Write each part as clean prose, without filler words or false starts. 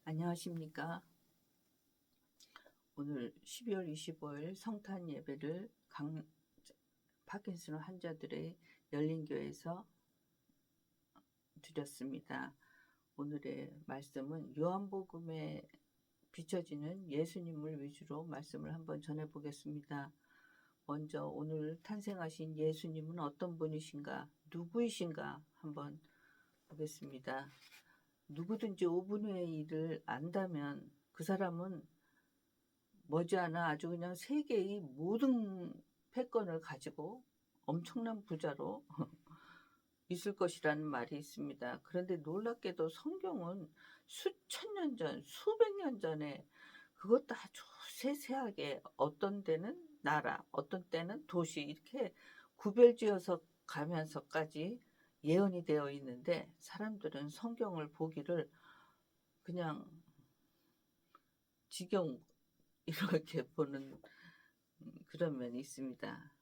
안녕하십니까. 오늘 12월 25일 성탄 예배를 파킨슨 환자들의 열린교회에서 드렸습니다. 오늘의 말씀은 요한복음에 비춰지는 예수님을 위주로 말씀을 한번 전해보겠습니다. 먼저 오늘 탄생하신 예수님은 어떤 분이신가, 누구이신가 한번 보겠습니다. 누구든지 5분의 1을 안다면 그 사람은 머지않아 아주 그냥 세계의 모든 패권을 가지고 엄청난 부자로 있을 것이라는 말이 있습니다. 그런데 놀랍게도 성경은 수천 년 전, 수백 년 전에 그것도 아주 세세하게 어떤 때는 나라, 어떤 때는 도시 이렇게 구별지어서 가면서까지 예언이 되어 있는데 사람들은 성경을 보기를 그냥 지경 이렇게 보는 그런 면이 있습니다.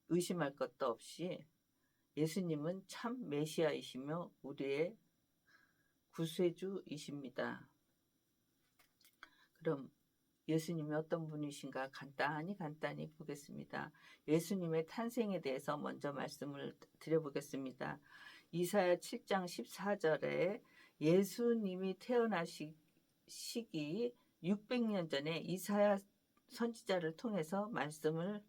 의심할 것도 없이 예수님은 참 메시아이시며 우리의 구세주이십니다. 그럼 예수님이 어떤 분이신가 간단히 보겠습니다. 예수님의 탄생에 대해서 먼저 말씀을 드려보겠습니다. 이사야 7장 14절에 예수님이 태어나시기 600년 전에 이사야 선지자를 통해서 말씀을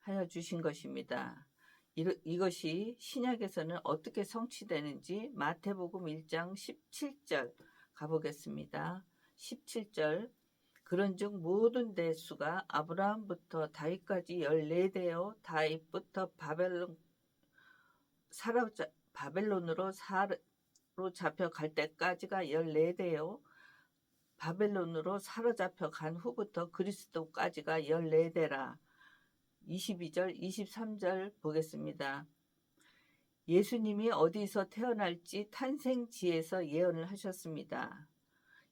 하여 주신 것입니다. 이것이 신약에서는 어떻게 성취되는지 마태복음 1장 17절 가보겠습니다. 17절 그런즉 모든 대수가 아브라함부터 다윗까지 14대요 다윗부터 바벨론으로 사로잡혀 갈 때까지가 14대요 바벨론으로 사로잡혀 간 후부터 그리스도까지가 14대라. 22절, 23절 보겠습니다. 예수님이 어디서 태어날지 탄생지에서 예언을 하셨습니다.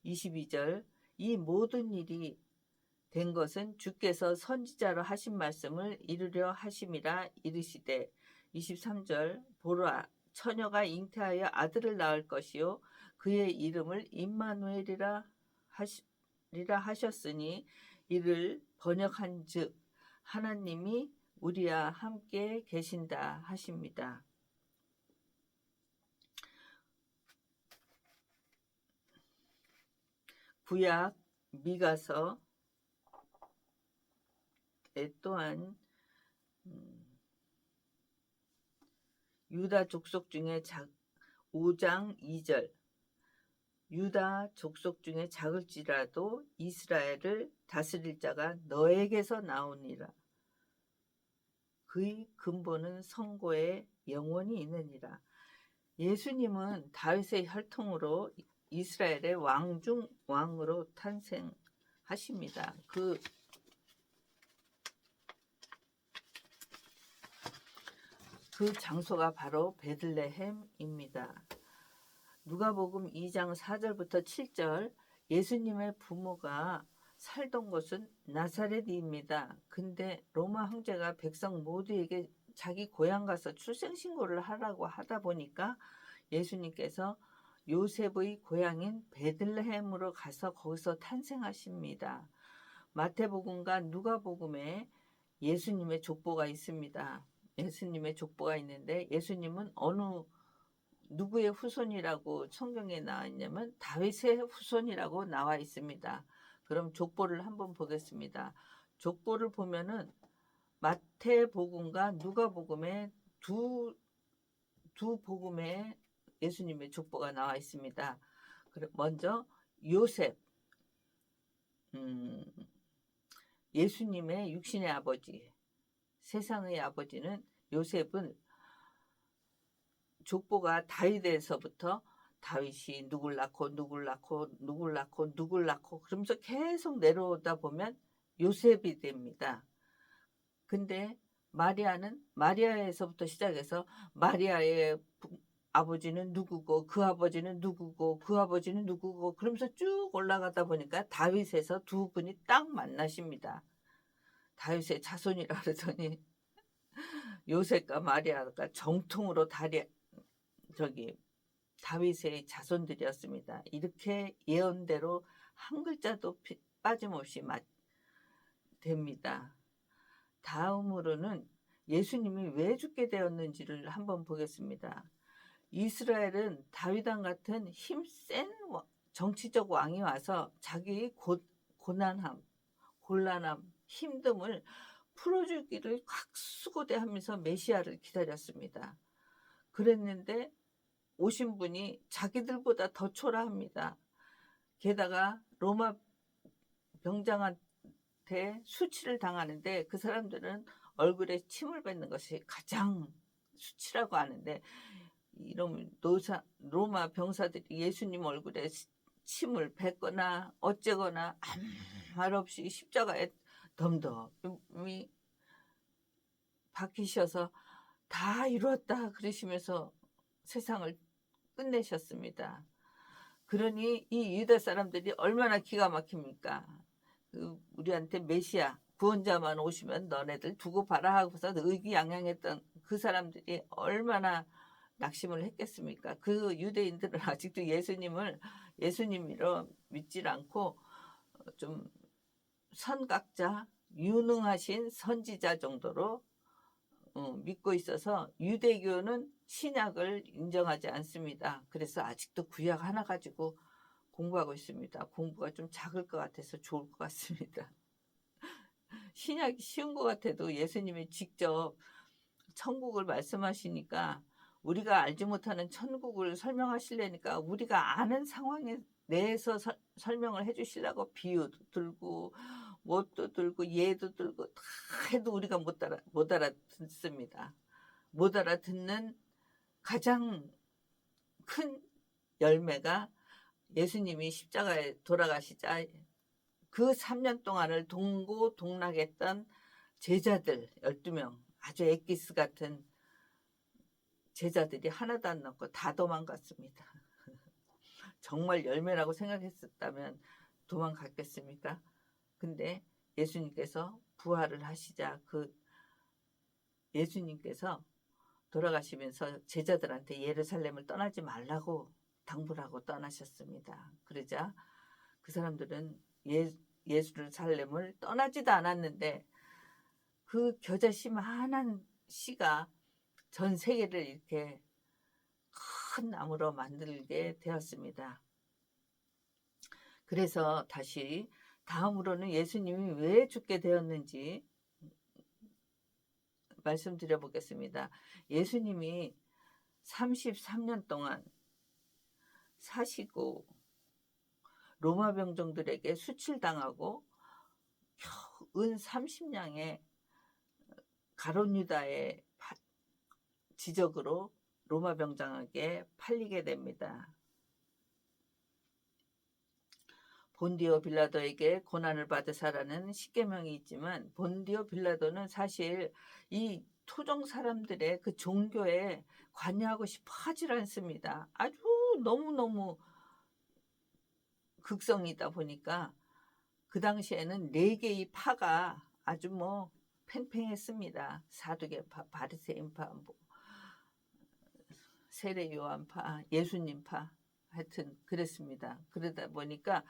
22절, 이 모든 일이 된 것은 주께서 선지자로 하신 말씀을 이루려 하심이라 이르시되. 23절, 보라, 처녀가 잉태하여 아들을 낳을 것이요 그의 이름을 임마누엘이라 하셨으니 이를 번역한즉 하나님이 우리와 함께 계신다 하십니다. 구약 미가서 또한 유다 족속 중에 5장 2절 유다 족속 중에 작을지라도 이스라엘을 다스릴 자가 너에게서 나오니라. 그의 근본은 성고에 영원히 있느니라. 예수님은 다윗의 혈통으로 이스라엘의 왕 중 왕으로 탄생하십니다. 그 장소가 바로 베들레헴입니다. 누가복음 2장 4절부터 7절 예수님의 부모가 살던 곳은 나사렛입니다. 근데 로마 황제가 백성 모두에게 자기 고향 가서 출생신고를 하라고 하다 보니까 예수님께서 요셉의 고향인 베들레헴으로 가서 거기서 탄생하십니다. 마태복음과 누가복음에 예수님의 족보가 있습니다. 예수님의 족보가 있는데 예수님은 누구의 후손이라고 성경에 나와 있냐면 다윗의 후손이라고 나와 있습니다. 그럼 족보를 한번 보겠습니다. 족보를 보면은 마태복음과 누가복음에 두 복음에 예수님의 족보가 나와 있습니다. 먼저 요셉, 예수님의 육신의 아버지, 세상의 아버지는 요셉은 족보가 다윗에서부터 다윗이 누굴 낳고 그러면서 계속 내려오다 보면 요셉이 됩니다. 근데 마리아에서부터 시작해서 마리아의 아버지는 누구고 그 아버지는 누구고 그 아버지는 누구고 그러면서 쭉 올라가다 보니까 다윗에서 두 분이 딱 만나십니다. 다윗의 자손이라 그러더니 요셉과 마리아가 정통으로 다윗의 자손들이었습니다. 이렇게 예언대로 한 글자도 빠짐없이 됩니다. 다음으로는 예수님이 왜 죽게 되었는지를 한번 보겠습니다. 이스라엘은 다윗왕 같은 힘센 정치적 왕이 와서 자기의 고난함, 곤란함, 힘듦을 풀어주기를 각수고대하면서 메시아를 기다렸습니다. 그랬는데 오신 분이 자기들보다 더 초라합니다. 게다가 로마 병장한테 수치를 당하는데 그 사람들은 얼굴에 침을 뱉는 것이 가장 수치라고 하는데 이런 로마 병사들이 예수님 얼굴에 침을 뱉거나 어째거나 아무 말 없이 십자가에 덤덤히 박히셔서 다 이루었다 그러시면서 세상을 끝내셨습니다. 그러니 이 유다 사람들이 얼마나 기가 막힙니까? 우리한테 메시아 구원자만 오시면 너네들 두고 봐라 하고서 의기양양했던 그 사람들이 얼마나 낙심을 했겠습니까? 그 유대인들은 아직도 예수님으로 믿질 않고 좀 선각자, 유능하신 선지자 정도로 믿고 있어서 유대교는 신약을 인정하지 않습니다. 그래서 아직도 구약 하나 가지고 공부하고 있습니다. 공부가 좀 작을 것 같아서 좋을 것 같습니다. 신약이 쉬운 것 같아도 예수님이 직접 천국을 말씀하시니까 우리가 알지 못하는 천국을 설명하시려니까 우리가 아는 상황에 내에서 설명을 해주시려고 비유도 들고 못도 들고 예도 들고 다 해도 우리가 못 알아듣습니다. 못 알아듣는 가장 큰 열매가 예수님이 십자가에 돌아가시자 그 3년 동안을 동고동락했던 제자들 12명 아주 엑기스 같은 제자들이 하나도 안 남고 다 도망갔습니다. 정말 열매라고 생각했었다면 도망갔겠습니까? 근데 예수님께서 부활을 하시자 예수님께서 돌아가시면서 제자들한테 예루살렘을 떠나지 말라고 당부하고 떠나셨습니다. 그러자 그 사람들은 예루살렘을 떠나지도 않았는데 그 겨자씨만한 씨가 전 세계를 이렇게 큰 나무로 만들게 되었습니다. 그래서 다시 다음으로는 예수님이 왜 죽게 되었는지 말씀드려 보겠습니다. 예수님이 33년 동안 사시고 로마 병정들에게 수칠당하고 은 30냥의 가룟 유다의 지적으로 로마 병장에게 팔리게 됩니다. 본디오 빌라도에게 고난을 받으사라는 십계명이 있지만 본디오 빌라도는 사실 이 토종 사람들의 그 종교에 관여하고 싶어 하질 않습니다. 아주 너무너무 극성이다 보니까 그 당시에는 4개의 파가 아주 팽팽했습니다. 사두개파, 바리새인파, 세례요한파, 예수님파 하여튼 그랬습니다. 그러다 보니까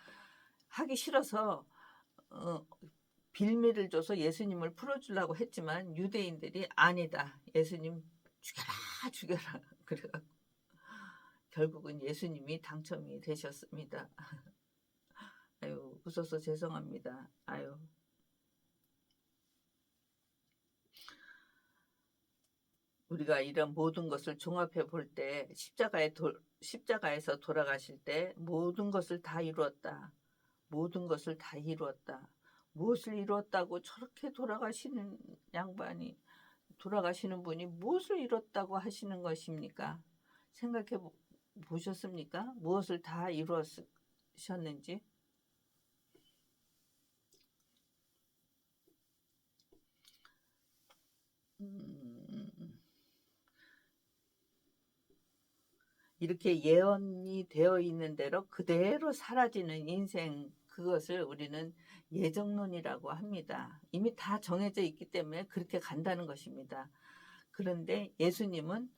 하기 싫어서 빌미를 줘서 예수님을 풀어주려고 했지만 유대인들이 아니다. 예수님 죽여라. 그래갖고 결국은 예수님이 당첨이 되셨습니다. 아유, 웃어서 죄송합니다. 아유. 우리가 이런 모든 것을 종합해 볼 때 십자가에서 돌아가실 때 모든 것을 다 이루었다. 모든 것을 다 이루었다. 무엇을 이루었다고 저렇게 돌아가시는 분이 무엇을 이뤘다고 하시는 것입니까? 생각해 보셨습니까? 무엇을 다 이루었셨는지? 이렇게 예언이 되어 있는 대로 그대로 사라지는 인생, 그것을 우리는 예정론이라고 합니다. 이미 다 정해져 있기 때문에 그렇게 간다는 것입니다. 그런데 예수님은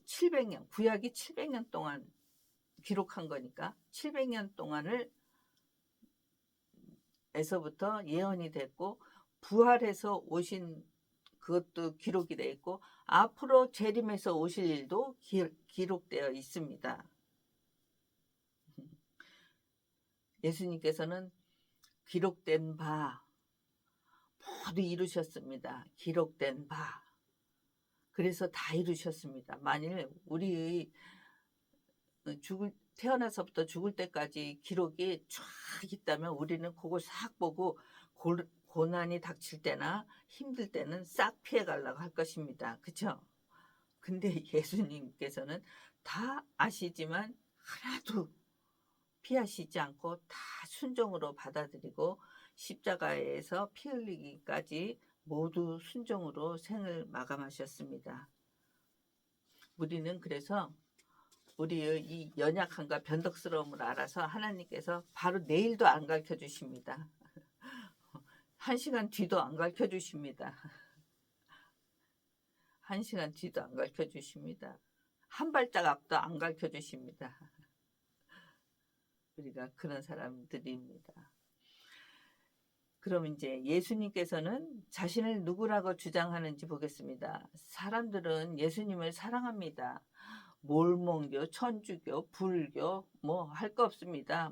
700년, 구약이 700년 동안 기록한 거니까 700년 동안을 에서부터 예언이 됐고 부활해서 오신 그것도 기록이 되어 있고 앞으로 재림해서 오실 일도 기록되어 있습니다. 예수님께서는 기록된 바 모두 이루셨습니다. 기록된 바. 그래서 다 이루셨습니다. 만일 우리의 태어나서부터 죽을 때까지 기록이 쫙 있다면 우리는 그걸 싹 보고 고난이 닥칠 때나 힘들 때는 싹 피해 가려고 할 것입니다. 그렇죠? 근데 예수님께서는 다 아시지만 하나도 피하시지 않고 다 순종으로 받아들이고 십자가에서 피 흘리기까지 모두 순종으로 생을 마감하셨습니다. 우리는 그래서 우리의 이 연약함과 변덕스러움을 알아서 하나님께서 바로 내일도 안 가르쳐 주십니다. 1시간 뒤도 안 가르쳐 주십니다. 1시간 뒤도 안 가르쳐 주십니다. 한 발짝 앞도 안 가르쳐 주십니다. 우리가 그런 사람들입니다. 그럼 이제 예수님께서는 자신을 누구라고 주장하는지 보겠습니다. 사람들은 예수님을 사랑합니다. 몰몬교, 천주교, 불교 뭐 할 거 없습니다.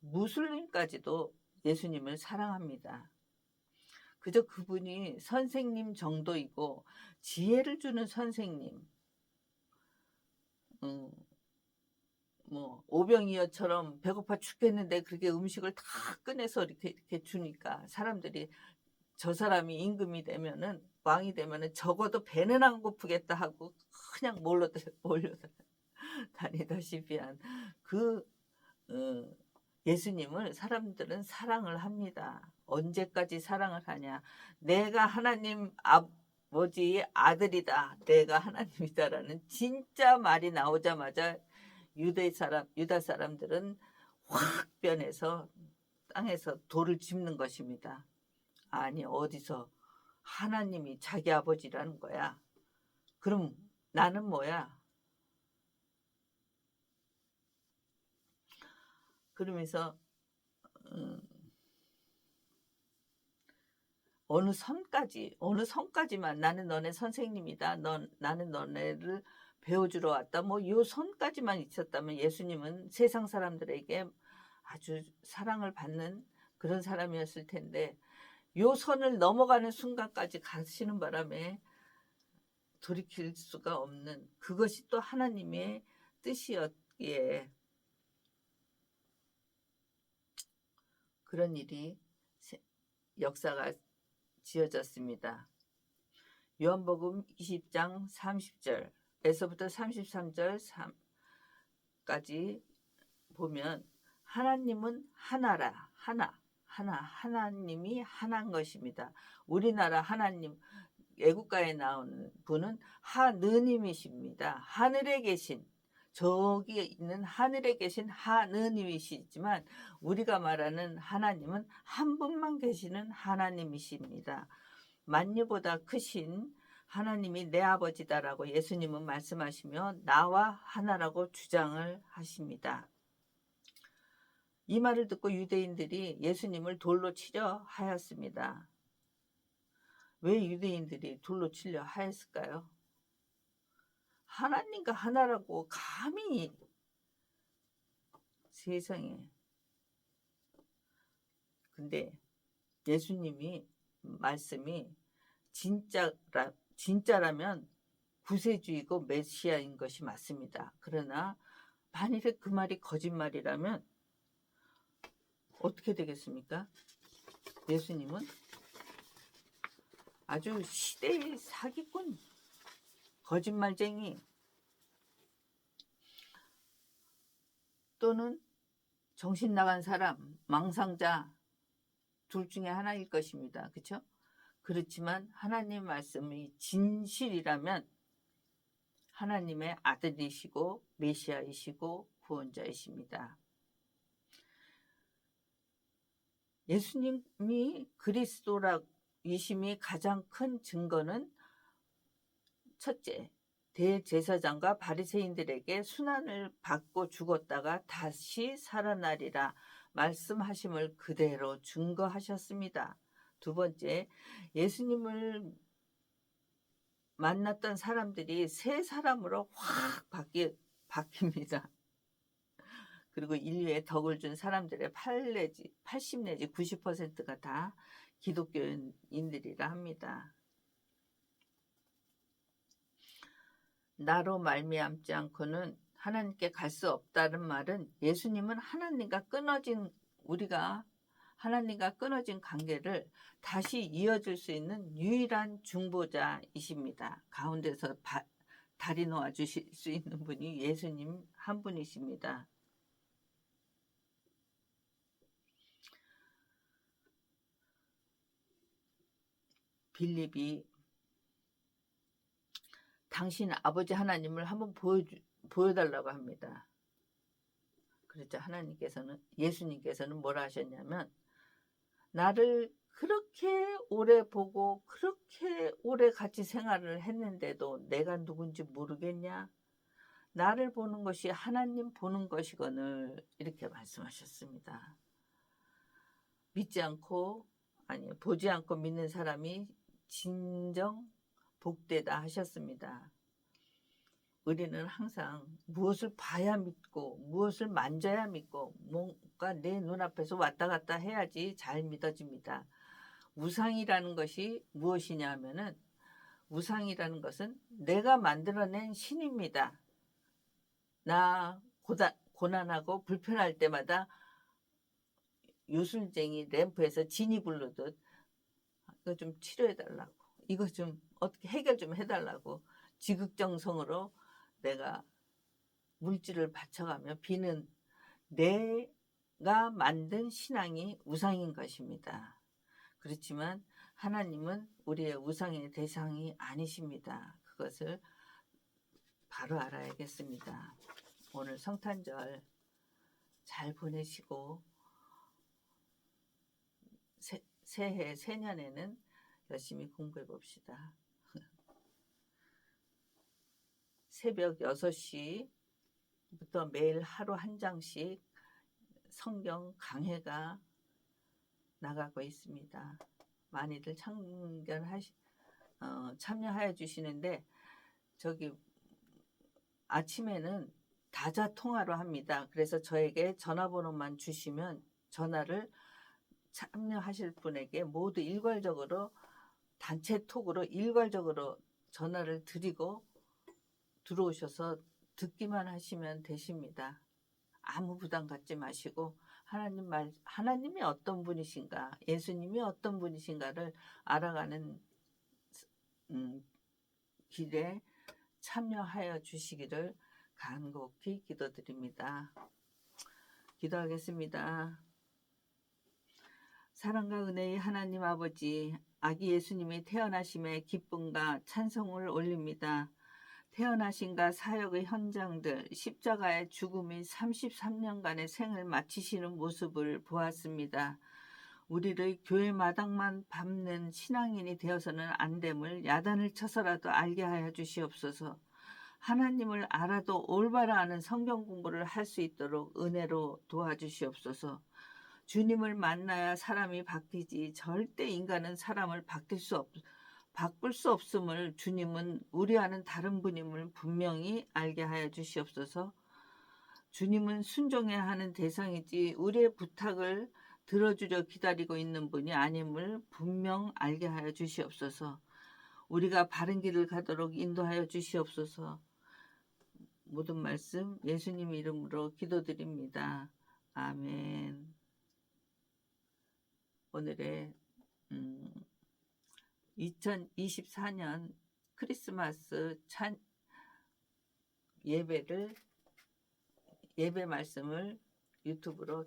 무슬림까지도 예수님을 사랑합니다. 그저 그분이 선생님 정도이고 지혜를 주는 선생님, 오병이어처럼 배고파 죽겠는데 그렇게 음식을 다 꺼내서 이렇게 주니까 사람들이 저 사람이 임금이 되면은 왕이 되면은 적어도 배는 안 고프겠다 하고 그냥 몰려 다니다시피 한 예수님을 사람들은 사랑을 합니다. 언제까지 사랑을 하냐? 내가 하나님 아버지의 아들이다. 내가 하나님이다라는 진짜 말이 나오자마자 유다 사람들은 확 변해서 땅에서 돌을 짚는 것입니다. 아니 어디서 하나님이 자기 아버지라는 거야. 그럼 나는 뭐야? 그러면서 어느 선까지만 나는 너네 선생님이다. 나는 너네를 배워주러 왔다. 요 선까지만 있었다면 예수님은 세상 사람들에게 아주 사랑을 받는 그런 사람이었을 텐데 요 선을 넘어가는 순간까지 가시는 바람에 돌이킬 수가 없는 그것이 또 하나님의 뜻이었기에 그런 일이 역사가 지어졌습니다. 요한복음 20장 30절에서부터 33절까지 보면 하나님은 하나라 하나님이 하나인 것입니다. 우리나라 하나님 애국가에 나오는 분은 하느님이십니다. 하늘에 계신 저기 있는 하늘에 계신 하느님이시지만 우리가 말하는 하나님은 한 분만 계시는 하나님이십니다. 만유보다 크신 하나님이 내 아버지다라고 예수님은 말씀하시며 나와 하나라고 주장을 하십니다. 이 말을 듣고 유대인들이 예수님을 돌로 치려 하였습니다. 왜 유대인들이 돌로 치려 하였을까요? 하나님과 하나라고 감히 세상에. 근데 예수님이 말씀이 진짜라면 구세주이고 메시아인 것이 맞습니다. 그러나 만일에 그 말이 거짓말이라면 어떻게 되겠습니까? 예수님은 아주 시대의 사기꾼, 거짓말쟁이 또는 정신 나간 사람, 망상자 둘 중에 하나일 것입니다. 그렇죠? 그렇지만 하나님 말씀이 진실이라면 하나님의 아들이시고 메시아이시고 구원자이십니다. 예수님이 그리스도이심이 가장 큰 증거는 첫째, 대제사장과 바리새인들에게 순환을 받고 죽었다가 다시 살아나리라 말씀하심을 그대로 증거하셨습니다. 두 번째, 예수님을 만났던 사람들이 새 사람으로 확 바뀝니다. 그리고 인류에 덕을 준 사람들의 80 내지 90%가 다 기독교인들이라 합니다. 나로 말미암지 않고는 하나님께 갈 수 없다는 말은 예수님은 우리가 하나님과 끊어진 관계를 다시 이어질 수 있는 유일한 중보자이십니다. 가운데서 다리 놓아 주실 수 있는 분이 예수님 한 분이십니다. 빌립이 당신 아버지 하나님을 한번 보여달라고 합니다. 그렇죠. 예수님께서는 뭐라 하셨냐면, 나를 그렇게 오래 보고 그렇게 오래 같이 생활을 했는데도 내가 누군지 모르겠냐? 나를 보는 것이 하나님 보는 것이거늘, 이렇게 말씀하셨습니다. 보지 않고 믿는 사람이 진정 복되다 하셨습니다. 우리는 항상 무엇을 봐야 믿고 무엇을 만져야 믿고 뭔가 내 눈앞에서 왔다 갔다 해야지 잘 믿어집니다. 우상이라는 것이 무엇이냐 하면은, 우상이라는 것은 내가 만들어낸 신입니다. 나 고난하고 불편할 때마다 요술쟁이 램프에서 진이 부르듯 이거 좀 치료해달라고, 이거 좀 어떻게 해결 좀 해달라고 지극정성으로 내가 물질을 바쳐가며 비는 내가 만든 신앙이 우상인 것입니다. 그렇지만 하나님은 우리의 우상의 대상이 아니십니다. 그것을 바로 알아야겠습니다. 오늘 성탄절 잘 보내시고 새해에는 열심히 공부해 봅시다. 새벽 6시부터 매일 하루 한 장씩 성경 강해가 나가고 있습니다. 많이들 참여하여 주시는데, 아침에는 다자 통화로 합니다. 그래서 저에게 전화번호만 주시면 전화를 참여하실 분에게 모두 일괄적으로 단체 톡으로 일괄적으로 전화를 드리고 들어오셔서 듣기만 하시면 되십니다. 아무 부담 갖지 마시고 하나님이 어떤 분이신가, 예수님이 어떤 분이신가를 알아가는 길에 참여하여 주시기를 간곡히 기도드립니다. 기도하겠습니다. 사랑과 은혜의 하나님 아버지, 아기 예수님이 태어나심에 기쁨과 찬송을 올립니다. 태어나심과 사역의 현장들, 십자가의 죽음이 33년간의 생을 마치시는 모습을 보았습니다. 우리를 교회 마당만 밟는 신앙인이 되어서는 안 됨을 야단을 쳐서라도 알게 하여 주시옵소서. 하나님을 알아도 올바로 아는 성경 공부를 할 수 있도록 은혜로 도와주시옵소서. 주님을 만나야 사람이 바뀌지 절대 인간은 사람을 바꿀 수 없음을 주님은 우리와는 다른 분임을 분명히 알게 하여 주시옵소서. 주님은 순종해야 하는 대상이지 우리의 부탁을 들어주려 기다리고 있는 분이 아님을 분명 알게 하여 주시옵소서. 우리가 바른 길을 가도록 인도하여 주시옵소서. 모든 말씀 예수님 이름으로 기도드립니다. 아멘. 오늘의 2024년 크리스마스 예배 말씀을 유튜브로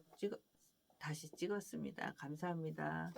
다시 찍었습니다. 감사합니다.